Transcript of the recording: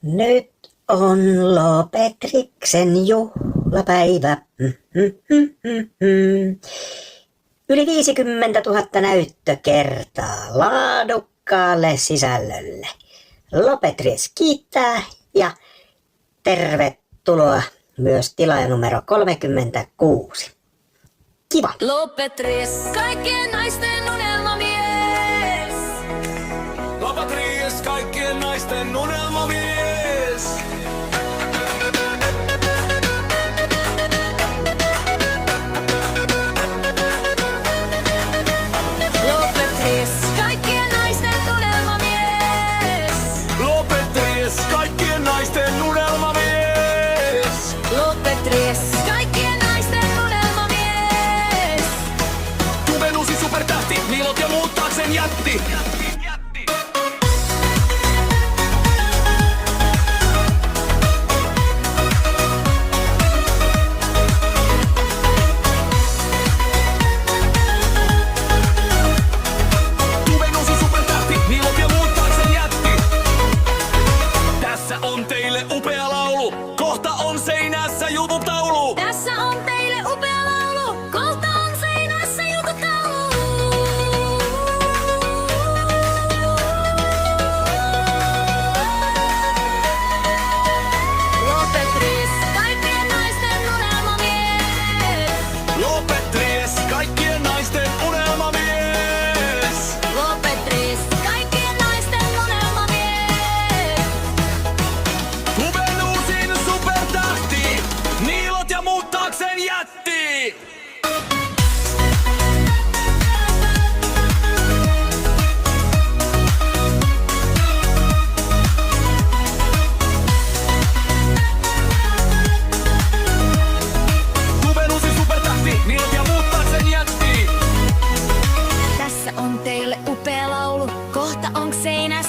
Nyt on Lopetriksen juhlapäivä. Yli 50 000 näyttökertaa laadukkaalle sisällölle. Lopetris kiittää ja tervetuloa myös tilaaja numero 36. Kiva! Lopetris, kaikkien naisten unelmamies. Lopetris, kaikkien naisten unelmamies. Lopetris, kaikkien naisten unelmamies. Lopetris, kaikkien naisten unelmamies. Lopetris, kaikkien naisten unelmamies. Tuven uusi supertähti, Nilot ja muuttaakseen jätti. Tuven uusi supertähti, Nilot ja muuttaakseen jätti. Tässä on teille upea laulu, kohta on seinässä jututaulu. Tässä on teille upea laulu, kohta on seinässä jututaulu. Lopetris, kaikkien naisten unelmamies. Lopetris, kaikkien naisten unelmamies. Lopetris, kaikkien naisten unelmamies. Tuven uusin supertähti, Niilot ja muuttaakseen jätti. Tuven uusin supertähti, Niilot ja muuttaakseen jätti. Tässä on teille upea laulu, kohta on seinä